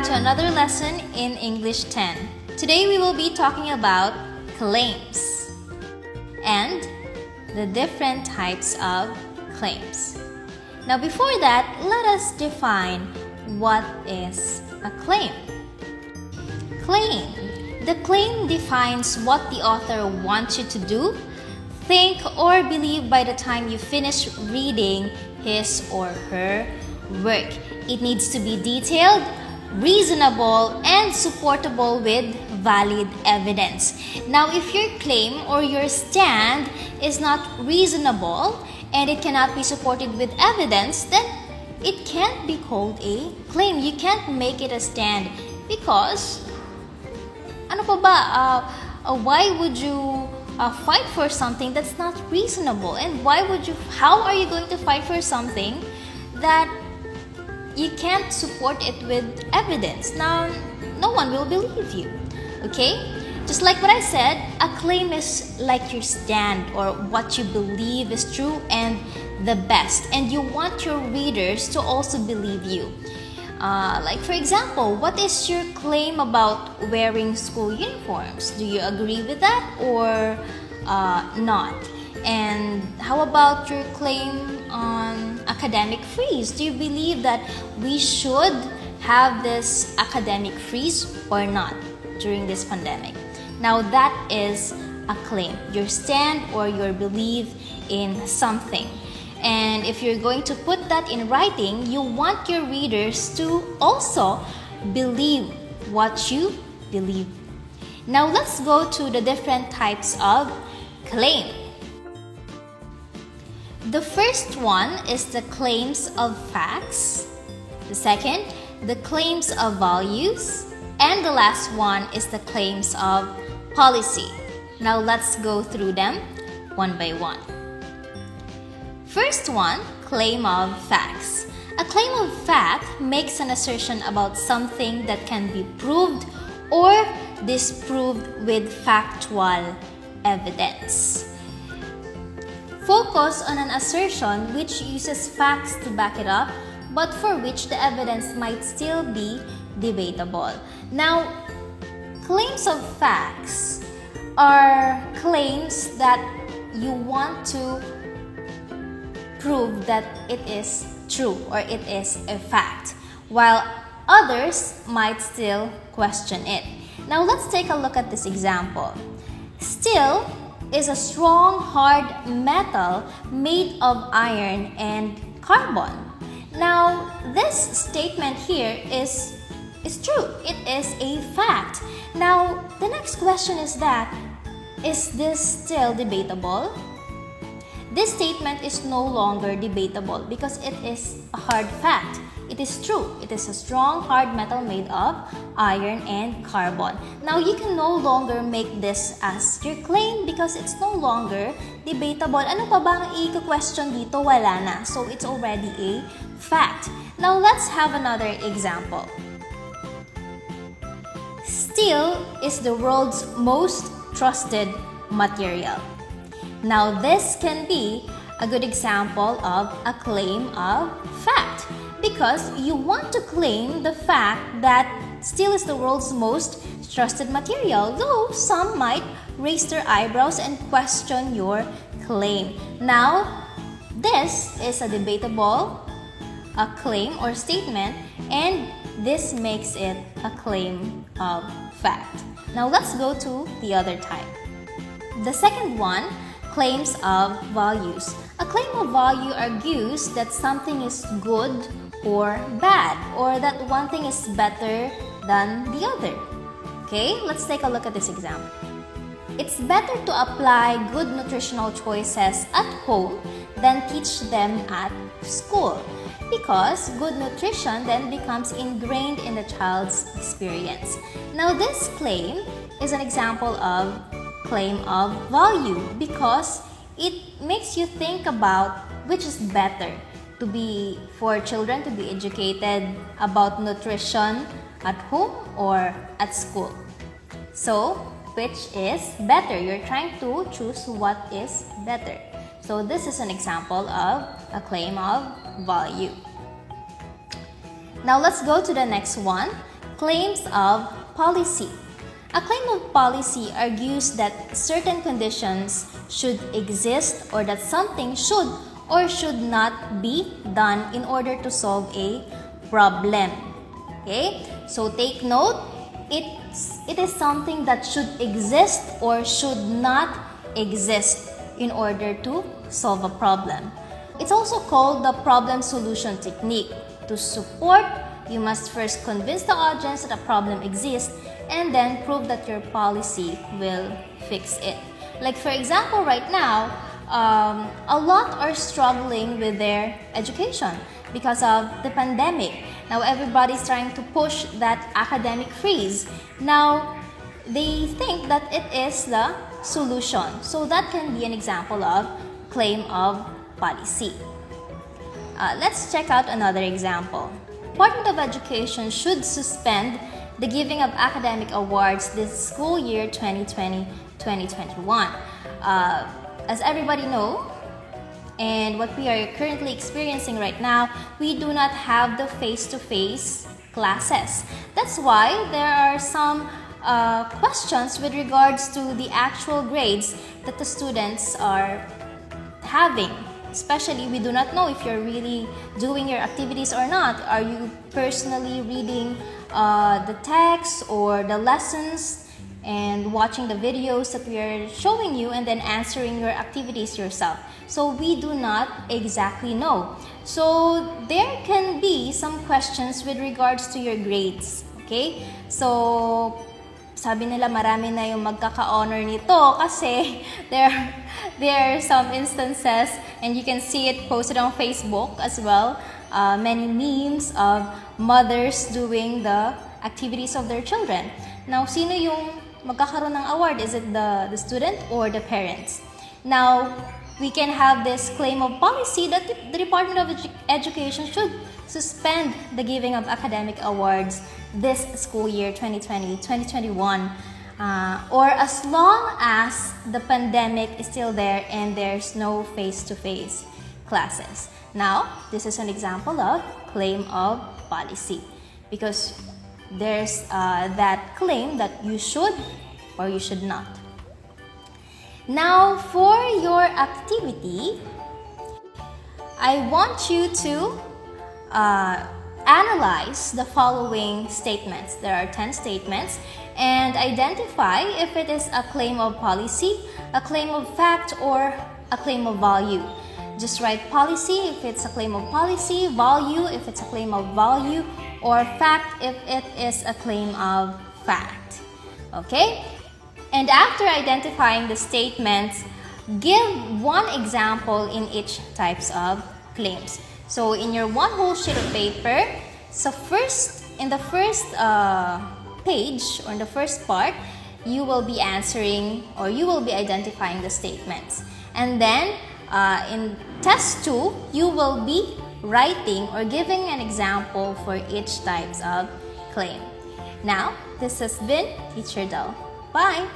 to another lesson in English 10. Today we will be talking about claims and the different types of claims. Now before that, let us define what is a claim. Claim. The claim defines what the author wants you to do, think, or believe by the time you finish reading his or her work. It needs to be detailed, reasonable, and supportable with valid evidence. Now, if your claim or your stand is not reasonable and it cannot be supported with evidence, then it can't be called a claim. You can't make it a stand because why would you fight for something that's not reasonable? And how are you going to fight for something that you can't support it with evidence? Now, no one will believe you, okay? Just like what I said, a claim is like your stand or what you believe is true and the best. And you want your readers to also believe you. Like for example, what is your claim about wearing school uniforms? Do you agree with that or not? And how about your claim on academic freeze? Do you believe that we should have this academic freeze or not during this pandemic? Now that is a claim, your stand or your belief in something. And if you're going to put that in writing, you want your readers to also believe what you believe. Now let's go to the different types of claim. The first one is the claims of facts. The second, the claims of values. And the last one is the claims of policy. Now let's go through them one by one. First one, claim of facts. A claim of fact makes an assertion about something that can be proved or disproved with factual evidence. Focus on an assertion which uses facts to back it up, but for which the evidence might still be debatable. Now, claims of facts are claims that you want to prove that it is true or it is a fact, while others might still question it. Now let's take a look at this example. Steel is a strong, hard metal made of iron and carbon. Now this statement here is true. It is a fact. Now the next question is this still debatable? This statement is no longer debatable because it is a hard fact. It is true. It is a strong, hard metal made of iron and carbon. Now, you can no longer make this as your claim because it's no longer debatable. Ano pa ba ang i-question dito? Wala na. So, it's already a fact. Now, let's have another example. Steel is the world's most trusted material. Now, this can be a good example of a claim of fact because you want to claim the fact that steel is the world's most trusted material, though some might raise their eyebrows and question your claim. Now, this is a debatable claim or statement, and this makes it a claim of fact. Now, let's go to the other type. The second one, claims of values. A claim of value argues that something is good or bad, or that one thing is better than the other. Okay, let's take a look at this example. It's better to apply good nutritional choices at home than teach them at school because good nutrition then becomes ingrained in the child's experience. Now, this claim is an example of claim of value because it makes you think about which is better for children to be educated about nutrition at home or at school. So, which is better? You're trying to choose what is better. So, this is an example of a claim of value. Now, let's go to the next one. claims of policy. A claim of policy argues that certain conditions should exist or that something should or should not be done in order to solve a problem. Okay? So take note, it is something that should exist or should not exist in order to solve a problem. It's also called the problem solution technique. To support, you must first convince the audience that a problem exists and then prove that your policy will fix it. Like for example, right now, a lot are struggling with their education because of the pandemic. Now everybody's trying to push that academic freeze. Now they think that it is the solution. So that can be an example of claim of policy. Let's check out another example. Department of Education should suspend the giving of academic awards this school year 2020-2021. As everybody knows, and what we are currently experiencing right now, we do not have the face-to-face classes. That's why there are some questions with regards to the actual grades that the students are having. Especially, we do not know if you're really doing your activities or not. Are you personally reading the text or the lessons and watching the videos that we are showing you and then answering your activities yourself? So we do not exactly know. So there can be some questions with regards to your grades. Okay? So sabi nila marami na yung magkaka-honor nito kasi there are some instances, and you can see it posted on Facebook as well, many memes of mothers doing the activities of their children. Now, sino yung magkakaroon ng award? Is it the student or the parents? Now, we can have this claim of policy that the Department of Education should suspend the giving of academic awards this school year 2020-2021 or as long as the pandemic is still there and there's no face-to-face classes. Now, this is an example of claim of policy because there's that claim that you should or you should not. Now, for your activity, I want you to analyze the following statements. There are 10 statements, and identify if it is a claim of policy, a claim of fact, or a claim of value. Just write policy if it's a claim of policy, value if it's a claim of value, or fact if it is a claim of fact. Okay? And after identifying the statements, give one example in each types of claims. So in your one whole sheet of paper, so in the first page or in the first part, you will be answering or you will be identifying the statements. And then in test 2, you will be writing or giving an example for each types of claim. Now, this has been Teacher Del. Bye!